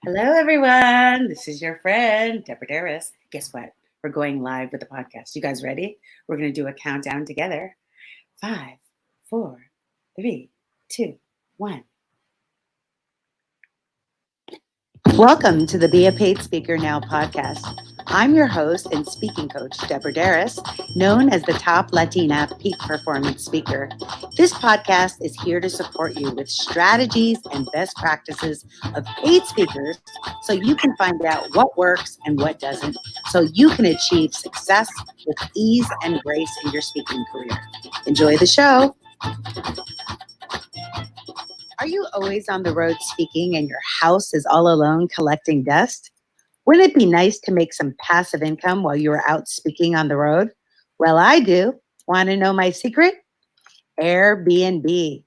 Hello, everyone. This is your friend, Deborah Deras. Guess what? We're going live with the podcast. You guys ready? We're going to do a countdown together. 5, 4, 3, 2, 1. Welcome to the Be a Paid Speaker Now podcast. I'm your host and speaking coach, Deborah Deras, known as the top Latina peak performance speaker. This podcast is here to support you with strategies and best practices of paid speakers so you can find out what works and what doesn't, so you can achieve success with ease and grace in your speaking career. Enjoy the show. Are you always on the road speaking and your house is all alone collecting dust? Wouldn't it be nice to make some passive income while you are out speaking on the road? Well, I do. Want to know my secret? Airbnb.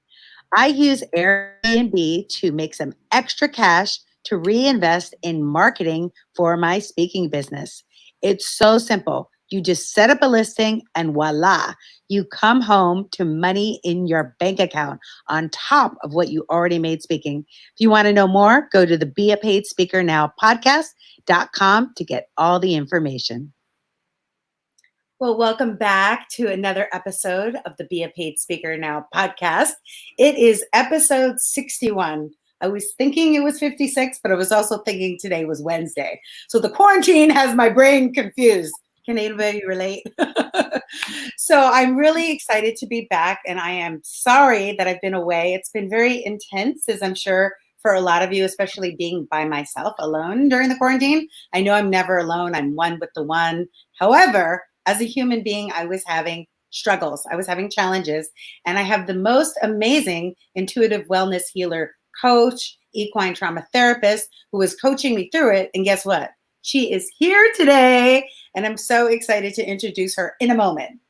I use Airbnb to make some extra cash to reinvest in marketing for my speaking business. It's so simple. You just set up a listing and voila, you come home to money in your bank account on top of what you already made speaking. If you want to know more, go to the Be a Paid Speaker Now podcast.com to get all the information. Well, welcome back to another episode of the Be a Paid Speaker Now podcast. It is episode 61. I was thinking it was 56, but I was also thinking today was Wednesday. So the quarantine has my brain confused. Can anybody relate? So I'm really excited to be back, and I am sorry that I've been away. It's been very intense, as I'm sure for a lot of you, especially being by myself alone during the quarantine. I know I'm never alone. I'm one with the one. However, as a human being, I was having struggles. I was having challenges, and I have the most amazing intuitive wellness healer coach, equine trauma therapist who was coaching me through it. And guess what? She is here today, and I'm so excited to introduce her in a moment.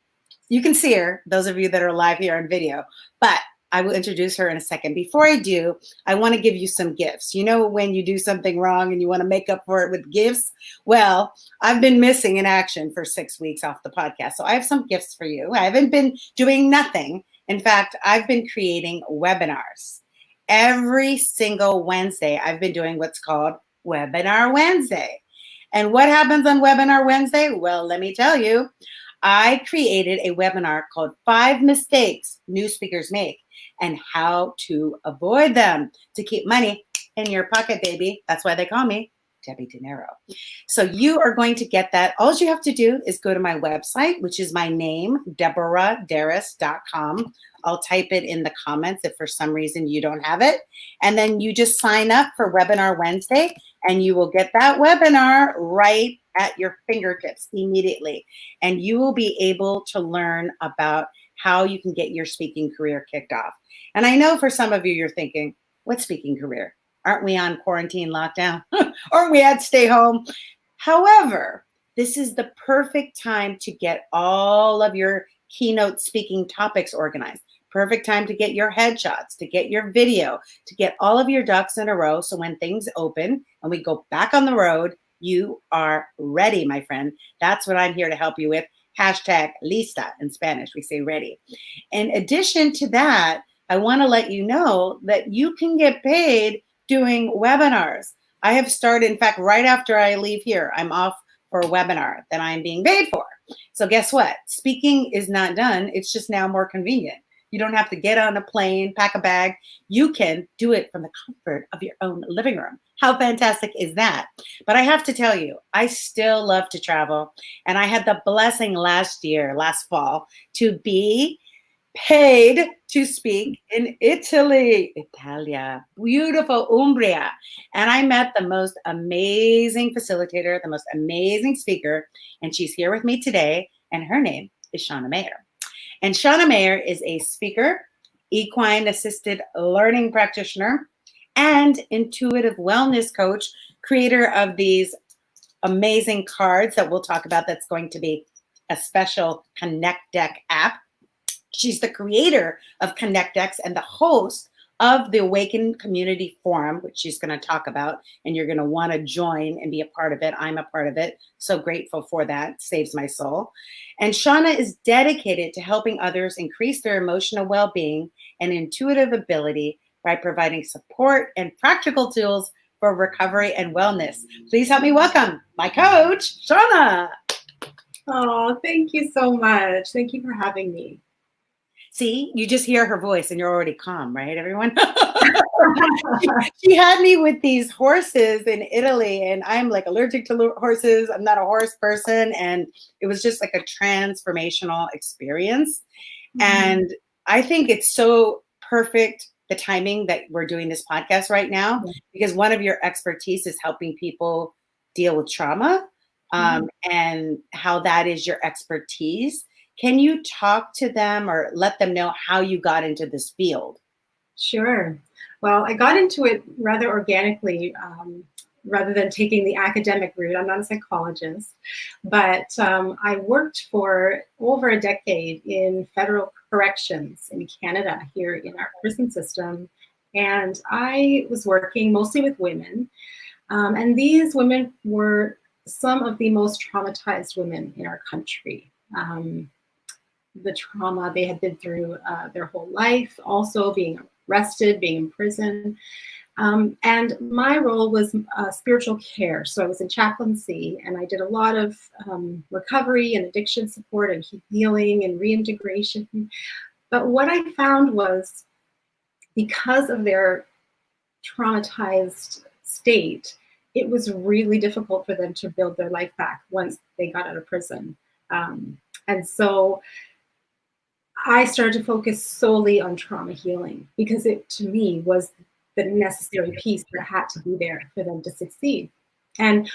You can see her, those of you that are live here on video, but I will introduce her in a second. Before I do, I want to give you some gifts. You know when you do something wrong and you want to make up for it with gifts? Well, I've been missing in action for 6 weeks off the podcast, so I have some gifts for you. I haven't been doing nothing. In fact, I've been creating webinars. Every single Wednesday, I've been doing what's called Webinar Wednesday. And what happens on Webinar Wednesday? Well, let me tell you. I created a webinar called 5 Mistakes New Speakers Make and How to Avoid Them to keep money in your pocket, baby. That's why they call me Debbie Dinero. So you are going to get that. All you have to do is go to my website, which is my name, DeborahDeras.com. I'll type it in the comments if for some reason you don't have it. And then you just sign up for Webinar Wednesday, and you will get that webinar right at your fingertips immediately. And you will be able to learn about how you can get your speaking career kicked off. And I know for some of you, you're thinking, what speaking career? Aren't we on quarantine lockdown? Aren't we at stay home? However, this is the perfect time to get all of your keynote speaking topics organized. Perfect time to get your headshots, to get your video, to get all of your ducks in a row. So when things open and we go back on the road, you are ready, my friend. That's what I'm here to help you with. Hashtag lista in Spanish. We say ready. In addition to that, I want to let you know that you can get paid doing webinars. I have started, in fact, right after I leave here, I'm off for a webinar that I'm being paid for. So guess what? Speaking is not done. It's just now more convenient. You don't have to get on a plane, pack a bag. You can do it from the comfort of your own living room. How fantastic is that? But I have to tell you, I still love to travel. And I had the blessing last fall, to be paid to speak in Italia, beautiful Umbria. And I met the most amazing facilitator, the most amazing speaker. And she's here with me today. And her name is Shauna Mayer. And Shauna Mayer is a speaker, equine assisted learning practitioner, and intuitive wellness coach, creator of these amazing cards that we'll talk about. That's going to be a special Connect Deck app. She's the creator of Connect Decks and the host of the Awaken Community Forum, which she's going to talk about, and you're going to want to join and be a part of it. I'm a part of it. So grateful for that. Saves my soul. And Shauna is dedicated to helping others increase their emotional well-being and intuitive ability by providing support and practical tools for recovery and wellness. Please help me welcome my coach, Shauna. Oh, thank you so much. Thank you for having me. See, you just hear her voice and you're already calm, right, everyone? She had me with these horses in Italy, and I'm like allergic to horses. I'm not a horse person. And it was just like a transformational experience. And I think it's so perfect, the timing that we're doing this podcast right now, because one of your expertise is helping people deal with trauma, and how that is your expertise. Can you talk to them or let them know how you got into this field? Sure. Well, I got into it rather organically, rather than taking the academic route. I'm not a psychologist, but I worked for over a decade in federal corrections in Canada here in our prison system. And I was working mostly with women. And these women were some of the most traumatized women in our country. The trauma they had been through their whole life, also being arrested, being in prison. And my role was spiritual care. So I was in chaplaincy, and I did a lot of recovery and addiction support and healing and reintegration. But what I found was, because of their traumatized state, it was really difficult for them to build their life back once they got out of prison. And so I started to focus solely on trauma healing, because it, to me, was the necessary piece that had to be there for them to succeed. And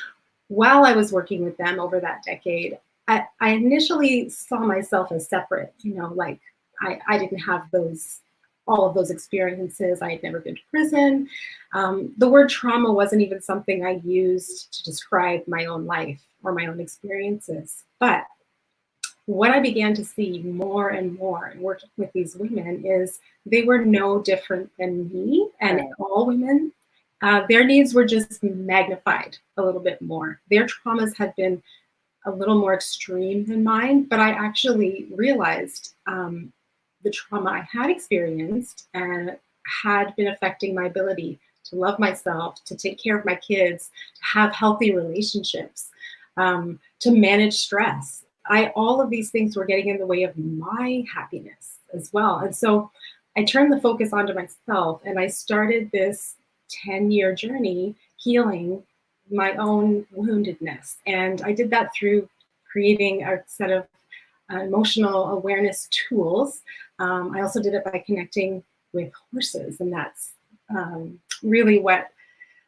while I was working with them over that decade, I initially saw myself as separate, like I didn't have all of those experiences. I had never been to prison. The word trauma wasn't even something I used to describe my own life or my own experiences. But what I began to see more and more working with these women is they were no different than me and all women. Their needs were just magnified a little bit more. Their traumas had been a little more extreme than mine, but I actually realized the trauma I had experienced and had been affecting my ability to love myself, to take care of my kids, to have healthy relationships, to manage stress. All of these things were getting in the way of my happiness as well. And so I turned the focus onto myself, and I started this 10-year journey healing my own woundedness. And I did that through creating a set of emotional awareness tools. I also did it by connecting with horses, and that's really what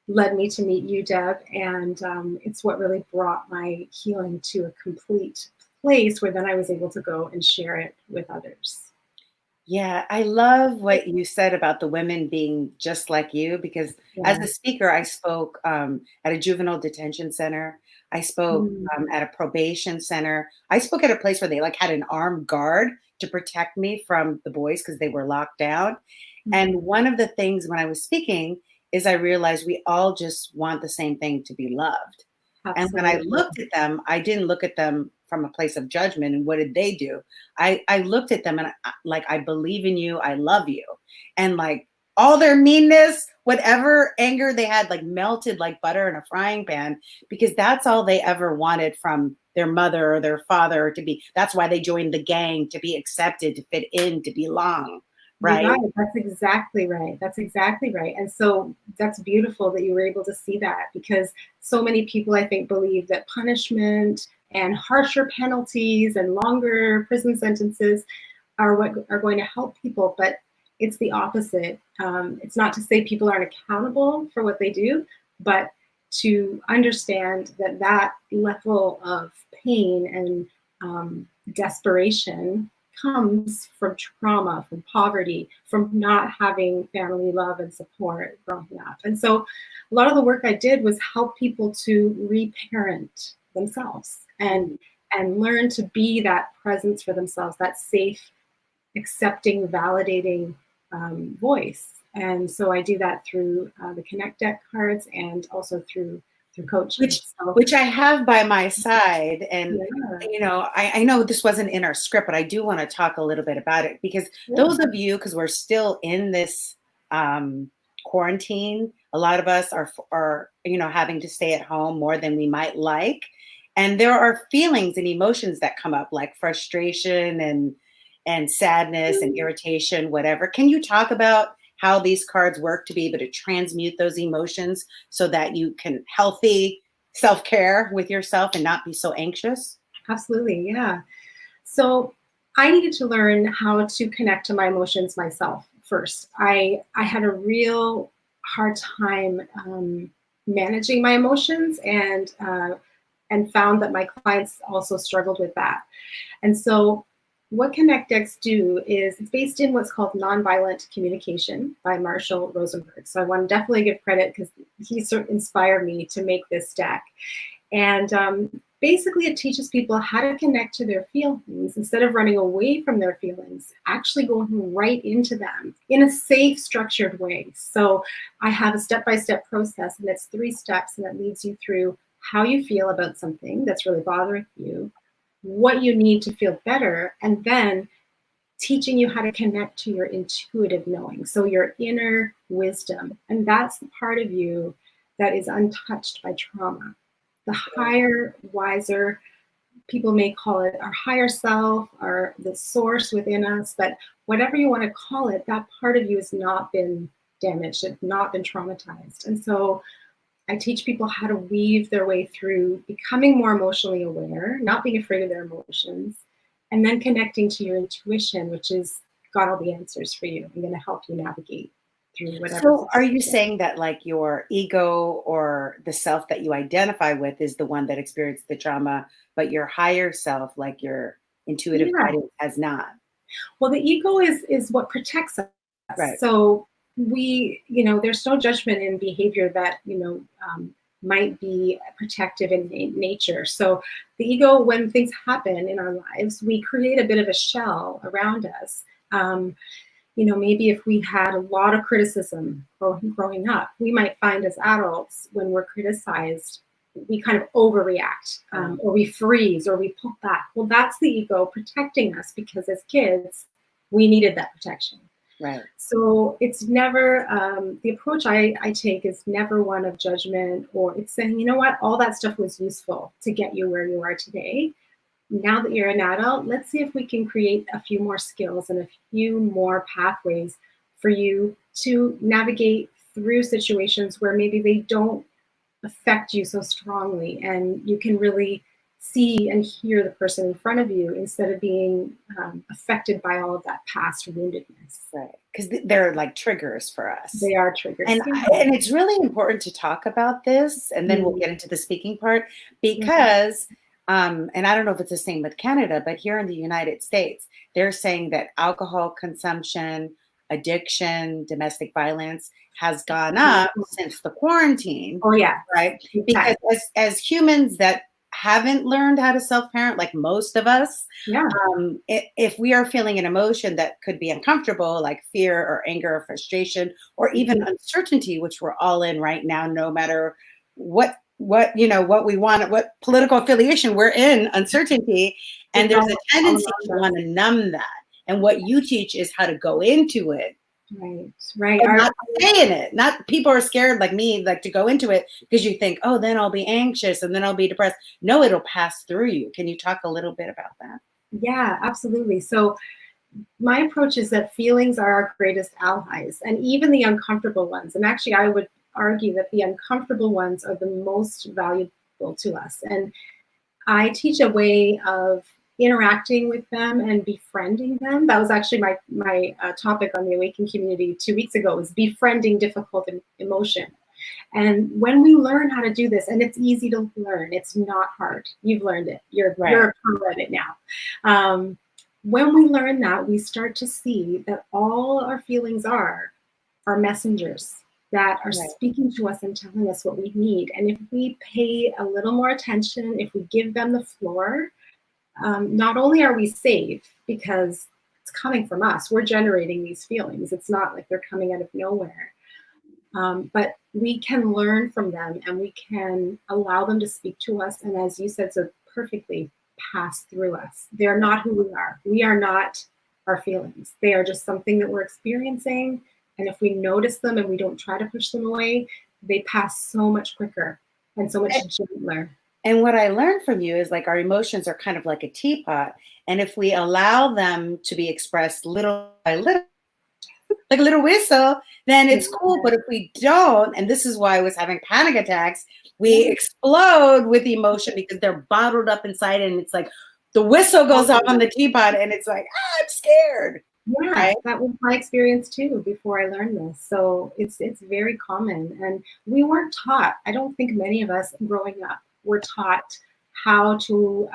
led me to meet you, Deb. And it's what really brought my healing to a complete place where then I was able to go and share it with others. Yeah, I love what you said about the women being just like you, because as a speaker, I spoke at a juvenile detention center. I spoke at a probation center. I spoke at a place where they like had an armed guard to protect me from the boys because they were locked down. And one of the things when I was speaking is I realized we all just want the same thing, to be loved. And when I looked at them, I didn't look at them from a place of judgment. And what did they do? I looked at them and I believe in you. I love you. And like all their meanness, whatever anger they had, like melted like butter in a frying pan, because that's all they ever wanted from their mother or their father to be. That's why they joined the gang, to be accepted, to fit in, to belong. Right. You're right. That's exactly right. That's exactly right. And so that's beautiful that you were able to see that, because so many people, I think, believe that punishment and harsher penalties and longer prison sentences are what are going to help people. But it's the opposite. It's not to say people aren't accountable for what they do, but to understand that that level of pain and desperation comes from trauma, from poverty, from not having family love and support growing up. And so a lot of the work I did was help people to reparent themselves and learn to be that presence for themselves, that safe, accepting, validating voice. And so I do that through the Connect Deck cards and also through coaching. Which I have by my side. And, I know this wasn't in our script, but I do want to talk a little bit about it, because those of you, because we're still in this quarantine, A lot of us are having to stay at home more than we might like. And there are feelings and emotions that come up like frustration and sadness and irritation, whatever. Can you talk about how these cards work to be able to transmute those emotions so that you can healthy self-care with yourself and not be so anxious? Absolutely, yeah. So I needed to learn how to connect to my emotions myself first. I had a real hard time managing my emotions, and found that my clients also struggled with that. And so what Connect Decks do is it's based in what's called Nonviolent Communication by Marshall Rosenberg. So I want to definitely give credit because he sort of inspired me to make this deck. And basically, it teaches people how to connect to their feelings instead of running away from their feelings, actually going right into them in a safe, structured way. So I have a step-by-step process, and it's 3 steps, and it leads you through how you feel about something that's really bothering you, what you need to feel better, and then teaching you how to connect to your intuitive knowing. So your inner wisdom. And that's the part of you that is untouched by trauma. The higher, wiser, people may call it our higher self, or the source within us, but whatever you want to call it, that part of you has not been damaged, it's not been traumatized. And so I teach people how to weave their way through becoming more emotionally aware, not being afraid of their emotions, and then connecting to your intuition, which is got all the answers for you and going to help you navigate through whatever. So are you saying that like your ego or the self that you identify with is the one that experienced the trauma, but your higher self, like your intuitive Yeah. guidance, has not? Well, the ego is what protects us. Right. So there's no judgment in behavior that, might be protective in nature. So the ego, when things happen in our lives, we create a bit of a shell around us. Maybe if we had a lot of criticism growing up, we might find as adults when we're criticized, we kind of overreact, or we freeze, or we pull back. Well, that's the ego protecting us because as kids, we needed that protection. Right. So it's never, the approach I take is never one of judgment, or it's saying, you know what, all that stuff was useful to get you where you are today. Now that you're an adult, let's see if we can create a few more skills and a few more pathways for you to navigate through situations where maybe they don't affect you so strongly, and you can really see and hear the person in front of you instead of being affected by all of that past woundedness. Right. Because they're like triggers for us. They are triggers. And it's really important to talk about this, and then we'll get into the speaking part because, and I don't know if it's the same with Canada, but here in the United States, they're saying that alcohol consumption, addiction, domestic violence has gone up since the quarantine. Oh yeah, right? Because as humans that haven't learned how to self-parent, like most of us, yeah, if we are feeling an emotion that could be uncomfortable, like fear or anger or frustration, or even uncertainty, which we're all in right now, no matter what we want, what political affiliation we're in, uncertainty, and there's a tendency to want to numb that. And what you teach is how to go into it. Right. And not stay in it. Not people are scared like me, like to go into it because you think, oh, then I'll be anxious and then I'll be depressed. No, it'll pass through you. Can you talk a little bit about that? Yeah, absolutely. So my approach is that feelings are our greatest allies, and even the uncomfortable ones. And actually, I would argue that the uncomfortable ones are the most valuable to us. And I teach a way of interacting with them and befriending them. That was actually my topic on the Awaken community 2 weeks ago, was befriending difficult emotion. And when we learn how to do this, and it's easy to learn, it's not hard. You've learned it. You're a pro at it now. When we learn that, we start to see that all our feelings are messengers that are speaking to us and telling us what we need. And if we pay a little more attention, if we give them the floor, not only are we safe because it's coming from us, we're generating these feelings. It's not like they're coming out of nowhere. But we can learn from them, and we can allow them to speak to us. And as you said so perfectly, pass through us. They're not who we are. We are not our feelings. They are just something that we're experiencing. And if we notice them and we don't try to push them away, they pass so much quicker and so much gentler. And what I learned from you is like our emotions are kind of like a teapot. And if we allow them to be expressed little by little, like a little whistle, then it's cool. But if we don't, and this is why I was having panic attacks, we explode with emotion because they're bottled up inside. And it's like the whistle goes off on the teapot and it's like, I'm scared. Yeah, Right? that was my experience too before I learned this. So it's very common. And we weren't taught, I don't think many of us growing up were taught how to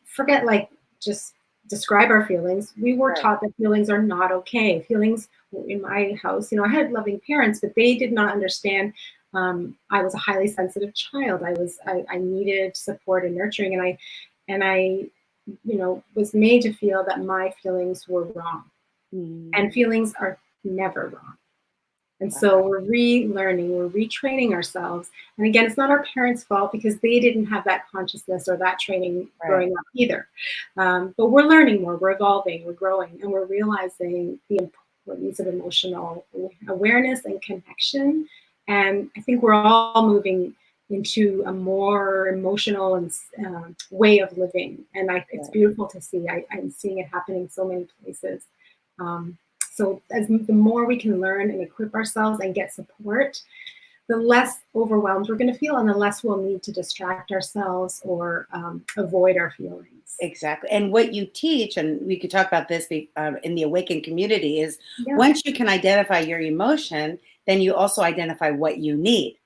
forget like just describe our feelings. We were taught that feelings are not okay. Feelings in my house, you know, I had loving parents, but they did not understand. I was a highly sensitive child. I needed support and nurturing, and I you know, was made to feel that my feelings were wrong. And feelings are never wrong. And so we're relearning, we're retraining ourselves. And again, it's not our parents' fault because they didn't have that consciousness or that training growing up either. But we're learning more, we're evolving, we're growing, and we're realizing the importance of emotional awareness and connection. And I think we're all moving into a more emotional and way of living. And it's beautiful to see. I'm seeing it happening so many places. So the more we can learn and equip ourselves and get support, the less overwhelmed we're going to feel and the less we'll need to distract ourselves or avoid our feelings. Exactly. And what you teach, and we could talk about this in the Awakened community, is once you can identify your emotion, then you also identify what you need.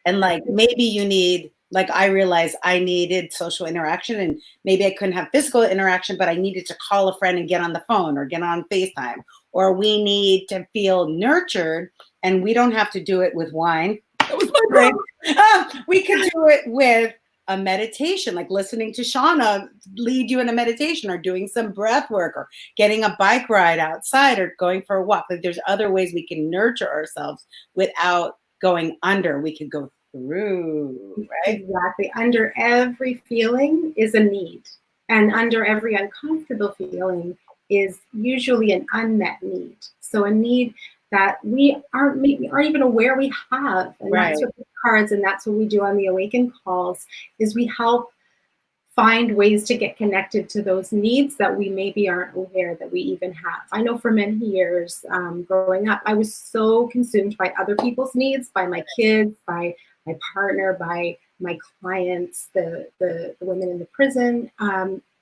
And like maybe you need, like I realized I needed social interaction and maybe I couldn't have physical interaction, but I needed to call a friend and get on the phone or get on FaceTime. Or we need to feel nurtured, and we don't have to do it with wine. That was my brain. We could do it with a meditation, like listening to Shauna lead you in a meditation, or doing some breath work, or getting a bike ride outside, or going for a walk. Like there's other ways we can nurture ourselves without going under. We could go through, right? Exactly. Under every feeling is a need. And under every uncomfortable feeling is usually an unmet need. So a need that we aren't even aware we have. And that's what the cards, and that's what we do on the Awaken calls, is we help find ways to get connected to those needs that we maybe aren't aware that we even have. I know for many years growing up, I was so consumed by other people's needs, by my kids, by my partner, by my clients, the women in the prison.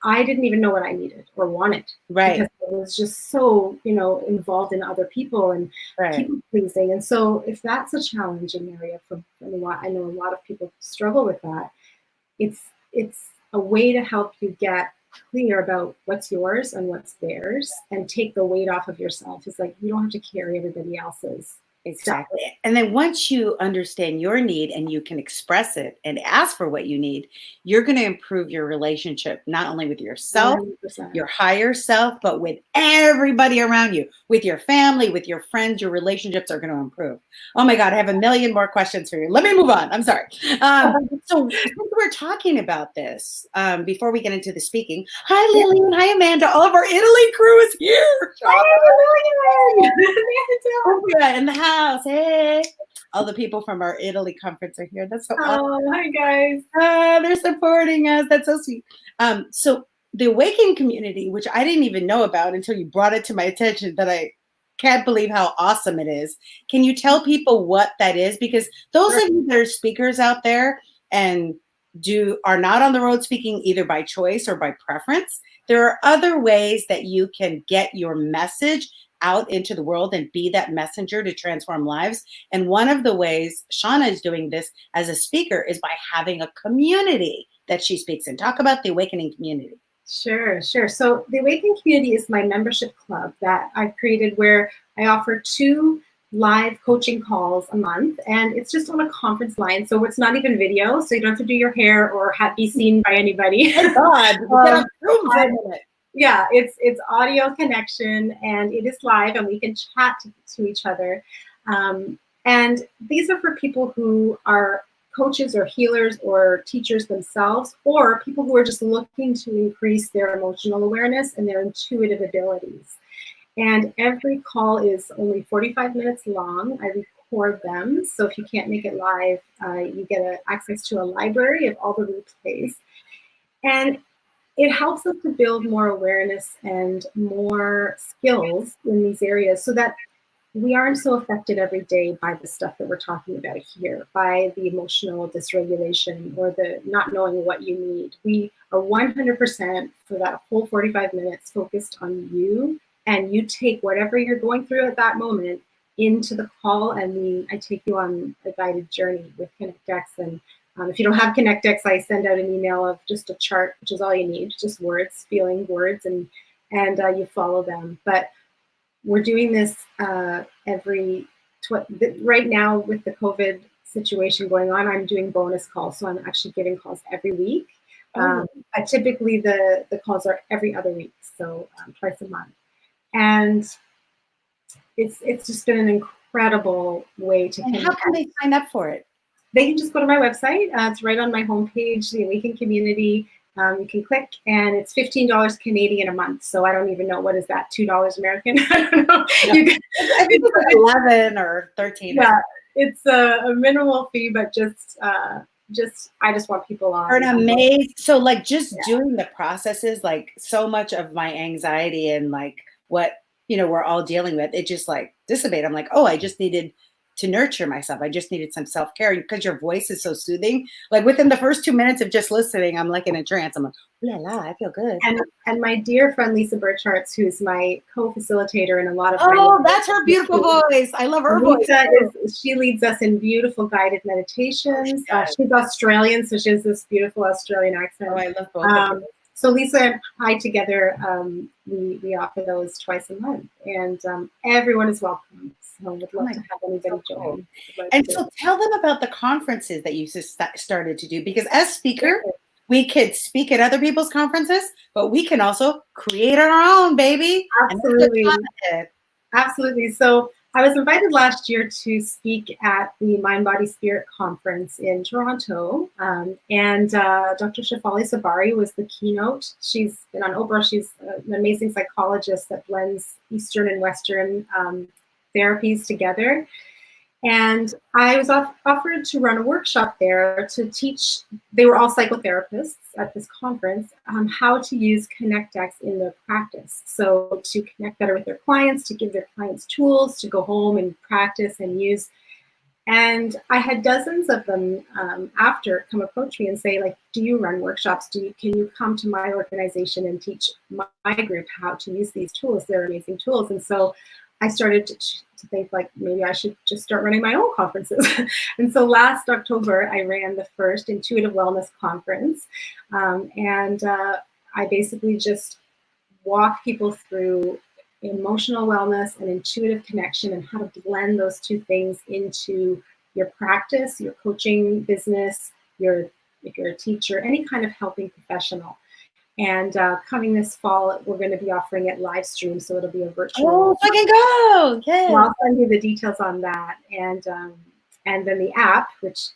I didn't even know what I needed or wanted, because I was just so, you know, involved in other people and people pleasing. And so if that's a challenging area for anyone, I know a lot of people struggle with that. It's a way to help you get clear about what's yours and what's theirs and take the weight off of yourself. It's like you don't have to carry everybody else's. Exactly. And then once you understand your need and you can express it and ask for what you need, you're going to improve your relationship, not only with yourself, 100%. your higher self, but with everybody around you, with your family, with your friends. Your relationships are going to improve. Oh my God, I have a million more questions for you. Let me move on. I'm sorry. So we're talking about this before we get into the speaking. Hi, Lillian. Hi, Amanda. All of our Italy crew is here. Hi, Lillian. In the house. Hey, all the people from our Italy conference are here. That's so awesome. Hi guys. They're supporting us. That's so sweet. So the Awaken community, which I didn't even know about until you brought it to my attention, that I can't believe how awesome it is. Can you tell people what that is? Because those of you that are speakers out there and are not on the road speaking either by choice or by preference, there are other ways that you can get your message out into the world and be that messenger to transform lives. And one of the ways Shauna is doing this as a speaker is by having a community that she speaks in. Talk about the Awakening community. Sure. So the Awakening community is my membership club that I've created, where I offer 2 live coaching calls a month, and it's just on a conference line. So it's not even video, so you don't have to do your hair or be seen by anybody. Thank God. Get a room for a minute. Yeah, it's audio connection, and it is live, and we can chat to each other. And these are for people who are coaches or healers or teachers themselves, or people who are just looking to increase their emotional awareness and their intuitive abilities. And every call is only 45 minutes long. I record them. So if you can't make it live, you get access to a library of all the replays. And it helps us to build more awareness and more skills in these areas so that we aren't so affected every day by the stuff that we're talking about here, by the emotional dysregulation or the not knowing what you need. We are 100% for that whole 45 minutes focused on you, and you take whatever you're going through at that moment into the call, and I take you on a guided journey with ConnectX. And if you don't have ConnectX, I send out an email of just a chart, which is all you need, just words, feeling words, and you follow them. But we're doing this right now with the COVID situation going on. I'm doing bonus calls, so I'm actually giving calls every week. But typically the calls are every other week, so twice a month. And it's just been an incredible way to connect. How can they sign up for it? They can just go to my website. It's right on my homepage, the Awaken Community. You can click, and it's $15 Canadian a month. So I don't even know, what is that, $2 American? I don't know. Yeah. I think it's like 11 or 13. Yeah, it's a minimal fee, but I just want people on. Amazing. So like just doing the processes, like so much of my anxiety and like what, we're all dealing with, it just like dissipate. I'm like, oh, I just needed to nurture myself. I just needed some self-care because your voice is so soothing. Like within the first 2 minutes of just listening, I'm like in a trance. I'm like, la la, I feel good. And my dear friend Lisa Burchartz, who's my co-facilitator in a lot of. Oh, that's her beautiful voice. I love her voice. She leads us in beautiful guided meditations. She's Australian, so she has this beautiful Australian accent. Oh, I love both. So Lisa and I together, we offer those twice a month, and everyone is welcome. So we'd love to have anybody join. And so tell them about the conferences that you started to do, because as speaker, we could speak at other people's conferences, but we can also create our own, baby. Absolutely. Absolutely. So I was invited last year to speak at the Mind, Body, Spirit conference in Toronto. And Dr. Shefali Sabari was the keynote. She's been on Oprah. She's an amazing psychologist that blends Eastern and Western therapies together. And I was offered to run a workshop there to teach, they were all psychotherapists at this conference, how to use ConnectX in their practice. So to connect better with their clients, to give their clients tools to go home and practice and use. And I had dozens of them after come approach me and say, like, do you run workshops? Can you come to my organization and teach my group how to use these tools? They're amazing tools. And so I started to think, like, maybe I should just start running my own conferences. And so last October, I ran the first Intuitive Wellness Conference. And I basically just walk people through emotional wellness and intuitive connection and how to blend those two things into your practice, your coaching business, if you're a teacher, any kind of helping professional. And coming this fall, we're going to be offering it live stream, so it'll be a virtual. Oh, I can go! Yeah. So I'll send you the details on that, and then the app, which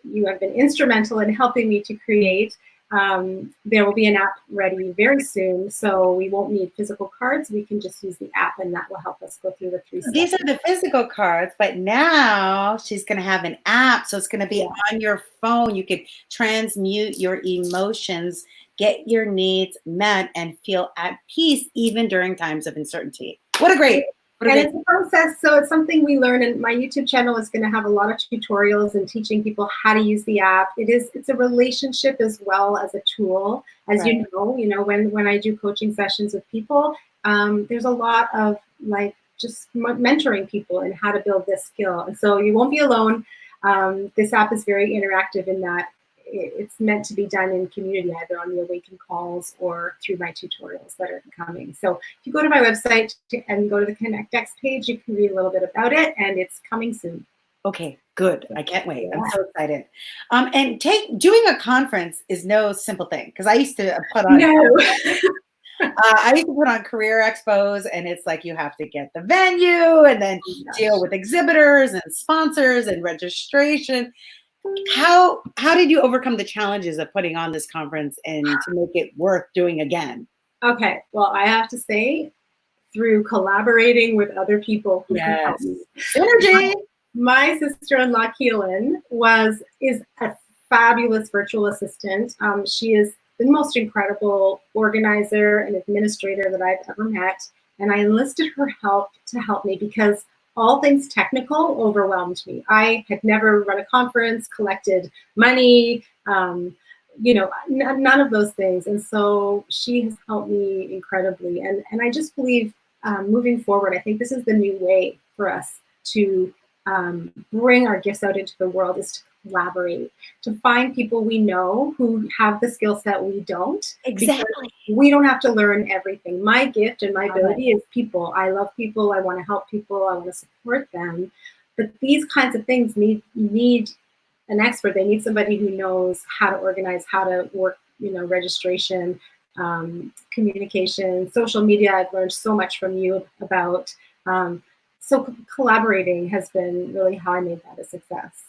you have been instrumental in helping me to create. There will be an app ready very soon, so we won't need physical cards. We can just use the app, and that will help us go through the 3 steps. These are the physical cards, but now she's going to have an app, so it's going to be on your phone. You can transmute your emotions, get your needs met, and feel at peace even during times of uncertainty. What a great it's a process, so it's something we learn, and my YouTube channel is going to have a lot of tutorials and teaching people how to use the app. It's a relationship as well as a tool. As right. you know, when I do coaching sessions with people, there's a lot of like just mentoring people in how to build this skill. And so you won't be alone. This app is very interactive in that it's meant to be done in community, either on the Awaken calls or through my tutorials that are coming. So if you go to my website and go to the ConnectX page, you can read a little bit about it, and it's coming soon. Okay, good. I can't wait. I'm so excited. And doing a conference is no simple thing, because I used to put on I used to put on career expos, and it's like you have to get the venue and then deal with exhibitors and sponsors and registration. How did you overcome the challenges of putting on this conference and to make it worth doing again? Okay, well, I have to say, through collaborating with other people who can help Yes. me. Synergy. My sister-in-law, Keelan, is a fabulous virtual assistant. She is the most incredible organizer and administrator that I've ever met. And I enlisted her help to help me because all things technical overwhelmed me. I had never run a conference, collected money, none of those things. And so she has helped me incredibly. And I just believe moving forward, I think this is the new way for us to bring our gifts out into the world, is to collaborate, to find people we know who have the skill set we don't. Exactly. We don't have to learn everything. My gift and my ability is people. I love people. I want to help people. I want to support them. But these kinds of things need an expert. They need somebody who knows how to organize, how to work, registration, communication, social media. I've learned so much from you about. So collaborating has been really how I made that a success.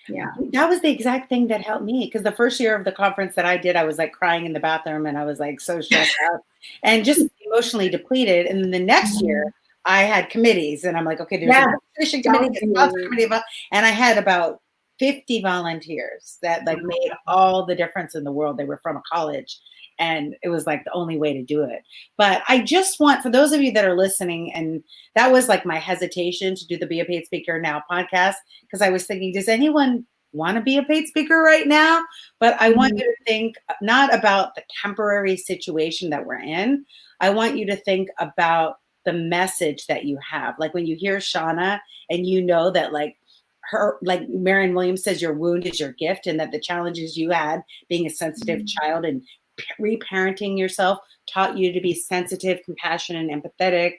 Yeah. That was the exact thing that helped me, because the first year of the conference that I did, I was like crying in the bathroom and I was like so stressed out and just emotionally depleted. And then the next year I had committees and I'm like, okay, there's a registration committee, a sponsor committee, and I had about 50 volunteers that like made all the difference in the world. They were from a college. And it was like the only way to do it. But I just want, for those of you that are listening, and that was like my hesitation to do the Be a Paid Speaker Now podcast, because I was thinking, does anyone want to be a paid speaker right now? But I want you to think not about the temporary situation that we're in. I want you to think about the message that you have. Like when you hear Shauna and you know that like Marianne Williams says, your wound is your gift, and that the challenges you had being a sensitive child and reparenting yourself taught you to be sensitive, compassionate, and empathetic,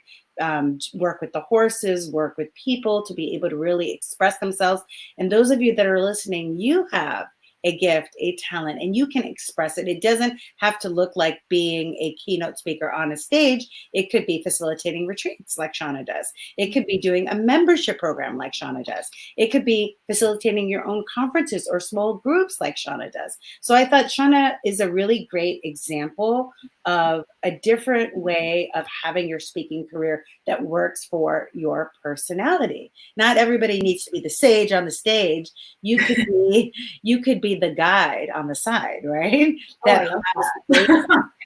work with the horses, work with people, to be able to really express themselves. And those of you that are listening, you have a gift, a talent, and you can express it. It doesn't have to look like being a keynote speaker on a stage. It could be facilitating retreats like Shauna does. It could be doing a membership program like Shauna does. It could be facilitating your own conferences or small groups like Shauna does. So I thought Shauna is a really great example of a different way of having your speaking career that works for your personality. Not everybody needs to be the sage on the stage. You could be the guide on the side, right? I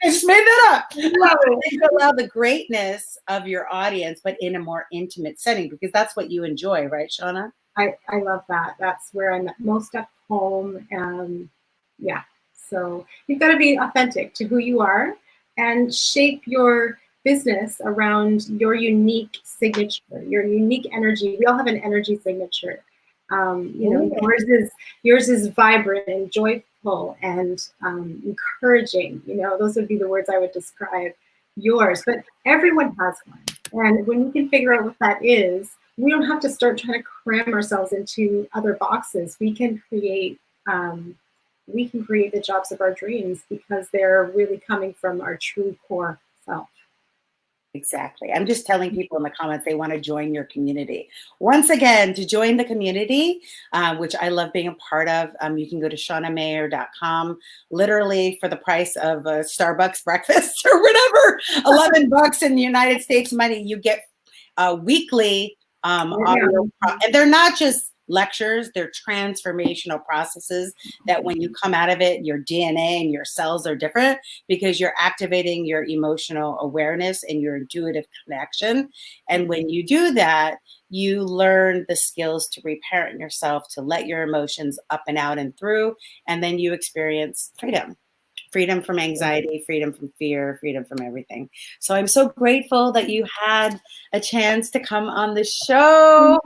just made that up. Allow the greatness of your audience, but in a more intimate setting, because that's what you enjoy, right, Shauna? I love that. That's where I'm most at home. Yeah. So you've got to be authentic to who you are and shape your business around your unique signature, your unique energy. We all have an energy signature. Yours is vibrant and joyful and encouraging. Those would be the words I would describe yours. But everyone has one, and when we can figure out what that is, we don't have to start trying to cram ourselves into other boxes. We can create the jobs of our dreams because they're really coming from our true core self. Exactly. I'm just telling people in the comments they want to join your community. Once again, to join the community, which I love being a part of, you can go to shaunamayer.com, literally for the price of a Starbucks breakfast or whatever, $11 in the United States money, you get weekly audio. And they're not just lectures, they're transformational processes that when you come out of it, your DNA and your cells are different because you're activating your emotional awareness and your intuitive connection. And when you do that, you learn the skills to reparent yourself, to let your emotions up and out and through, and then you experience freedom. Freedom from anxiety, freedom from fear, freedom from everything. So I'm so grateful that you had a chance to come on the show.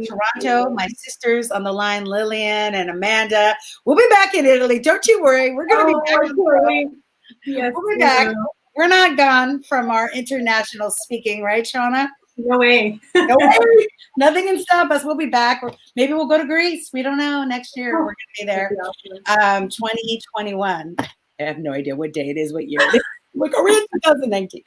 Toronto, my sisters on the line, Lillian and Amanda. We'll be back in Italy. Don't you worry. We're going to be back. Yes, we'll be back. We're not gone from our international speaking, right, Shauna? No way. No way. Nothing can stop us. We'll be back. Maybe we'll go to Greece. We don't know. Next year we're going to be there. 2021. I have no idea what day it is, what year it is. Like, are we in 2019?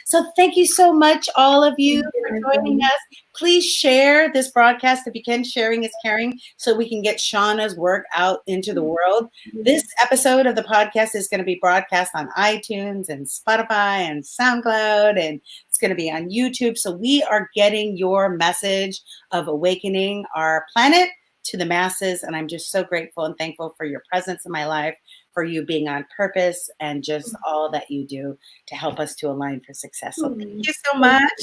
So thank you so much, all of you, for joining us. Please share this broadcast if you can. Sharing is caring, so we can get Shauna's work out into the world. This episode of the podcast is going to be broadcast on iTunes and Spotify and SoundCloud, and it's going to be on YouTube. So we are getting your message of awakening our planet to the masses. And I'm just so grateful and thankful for your presence in my life, for you being on purpose, and just all that you do to help us to align for success. So thank you so much.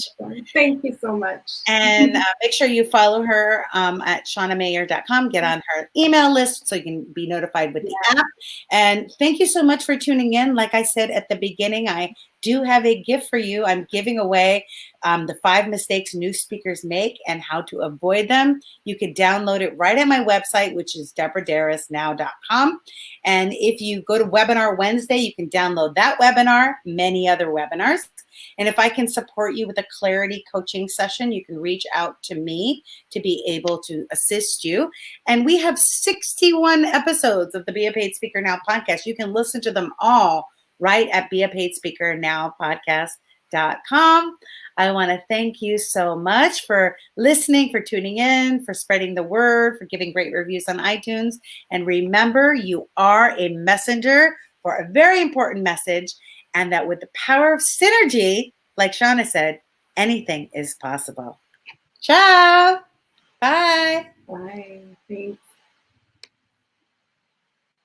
Thank you so much. And make sure you follow her at shaunamayer.com. Get on her email list so you can be notified with the app. And thank you so much for tuning in. Like I said at the beginning, I do have a gift for you. I'm giving away the 5 mistakes new speakers make and how to avoid them. You can download it right at my website, which is deborahderasnow.com. And if you go to Webinar Wednesday, you can download that webinar, many other webinars. And if I can support you with a clarity coaching session, you can reach out to me to be able to assist you. And we have 61 episodes of the Be a Paid Speaker Now podcast. You can listen to them all right at beapaidspeakernowpodcast.com. I want to thank you so much for listening, for tuning in, for spreading the word, for giving great reviews on iTunes. And remember, you are a messenger for a very important message, and that with the power of synergy, like Shauna said, anything is possible. Ciao.